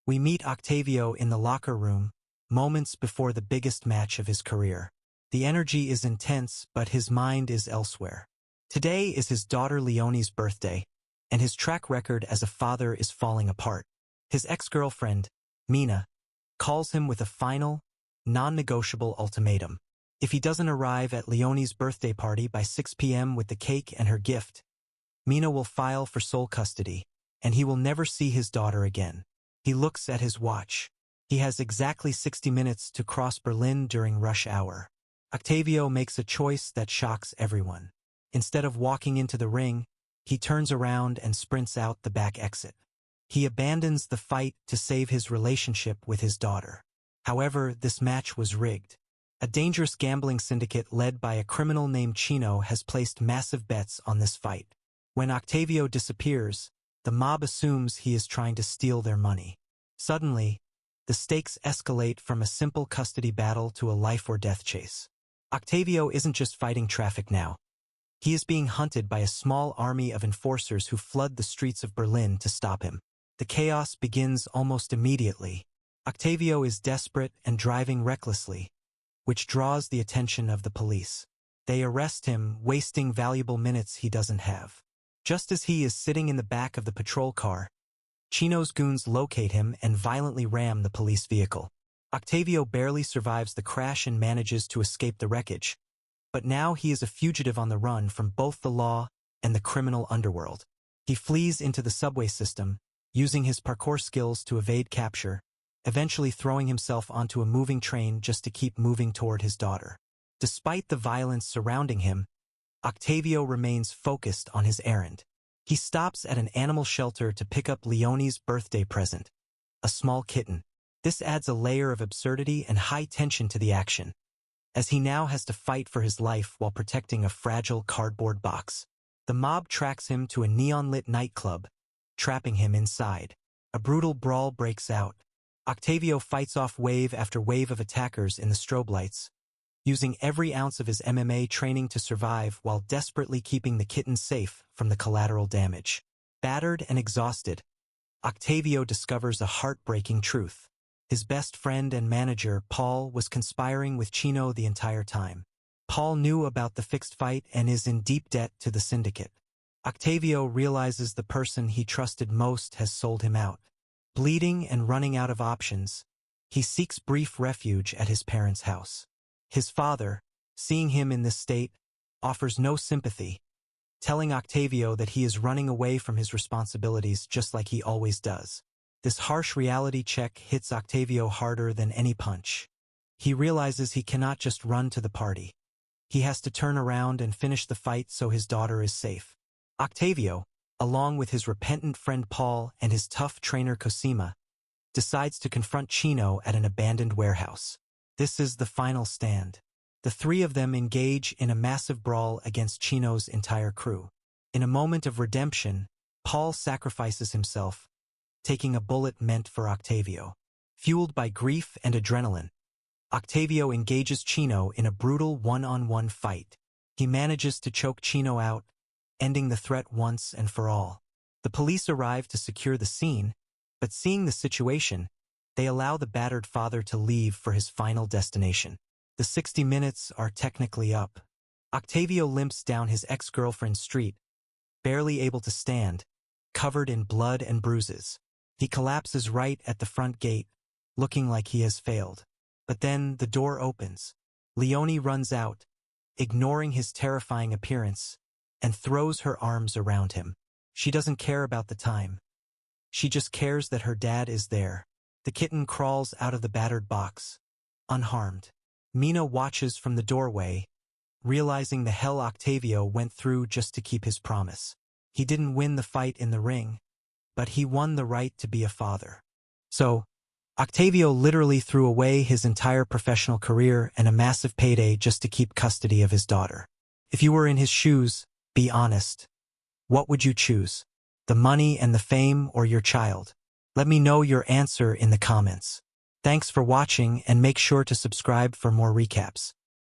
We meet Octavio in the locker room, moments before the biggest match of his career. The energy is intense, but his mind is elsewhere. Today is his daughter Leonie's birthday, and his track record as a father is falling apart. His ex-girlfriend, Mina, calls him with a final, non-negotiable ultimatum. If he doesn't arrive at Leonie's birthday party by 6 p.m. with the cake and her gift, Mina will file for sole custody, and he will never see his daughter again. He looks at his watch. He has exactly 60 minutes to cross Berlin during rush hour. Octavio makes a choice that shocks everyone. Instead of walking into the ring, he turns around and sprints out the back exit. He abandons the fight to save his relationship with his daughter. However, this match was rigged. A dangerous gambling syndicate led by a criminal named Chino has placed massive bets on this fight. When Octavio disappears, the mob assumes he is trying to steal their money. Suddenly, the stakes escalate from a simple custody battle to a life-or-death chase. Octavio isn't just fighting traffic now. He is being hunted by a small army of enforcers who flood the streets of Berlin to stop him. The chaos begins almost immediately. Octavio is desperate and driving recklessly, which draws the attention of the police. They arrest him, wasting valuable minutes he doesn't have. Just as he is sitting in the back of the patrol car, Chino's goons locate him and violently ram the police vehicle. Octavio barely survives the crash and manages to escape the wreckage, but now he is a fugitive on the run from both the law and the criminal underworld. He flees into the subway system, using his parkour skills to evade capture, eventually throwing himself onto a moving train just to keep moving toward his daughter. Despite the violence surrounding him, Octavio remains focused on his errand. He stops at an animal shelter to pick up Leonie's birthday present, a small kitten. This adds a layer of absurdity and high tension to the action, as he now has to fight for his life while protecting a fragile cardboard box. The mob tracks him to a neon-lit nightclub, trapping him inside. A brutal brawl breaks out. Octavio fights off wave after wave of attackers in the strobe lights, using every ounce of his MMA training to survive while desperately keeping the kitten safe from the collateral damage. Battered and exhausted, Octavio discovers a heartbreaking truth. His best friend and manager, Paul, was conspiring with Chino the entire time. Paul knew about the fixed fight and is in deep debt to the syndicate. Octavio realizes the person he trusted most has sold him out. Bleeding and running out of options, he seeks brief refuge at his parents' house. His father, seeing him in this state, offers no sympathy, telling Octavio that he is running away from his responsibilities just like he always does. This harsh reality check hits Octavio harder than any punch. He realizes he cannot just run to the party. He has to turn around and finish the fight so his daughter is safe. Octavio, along with his repentant friend Paul and his tough trainer Cosima, decides to confront Chino at an abandoned warehouse. This is the final stand. The three of them engage in a massive brawl against Chino's entire crew. In a moment of redemption, Paul sacrifices himself, taking a bullet meant for Octavio. Fueled by grief and adrenaline, Octavio engages Chino in a brutal one-on-one fight. He manages to choke Chino out, ending the threat once and for all. The police arrive to secure the scene, but seeing the situation, they allow the battered father to leave for his final destination. The 60 minutes are technically up. Octavio limps down his ex-girlfriend's street, barely able to stand, covered in blood and bruises. He collapses right at the front gate, looking like he has failed. But then the door opens. Leonie runs out, ignoring his terrifying appearance, and throws her arms around him. She doesn't care about the time. She just cares that her dad is there. The kitten crawls out of the battered box, unharmed. Mina watches from the doorway, realizing the hell Octavio went through just to keep his promise. He didn't win the fight in the ring, but he won the right to be a father. So, Octavio literally threw away his entire professional career and a massive payday just to keep custody of his daughter. If you were in his shoes, be honest. What would you choose? The money and the fame or your child? Let me know your answer in the comments. Thanks for watching and make sure to subscribe for more recaps.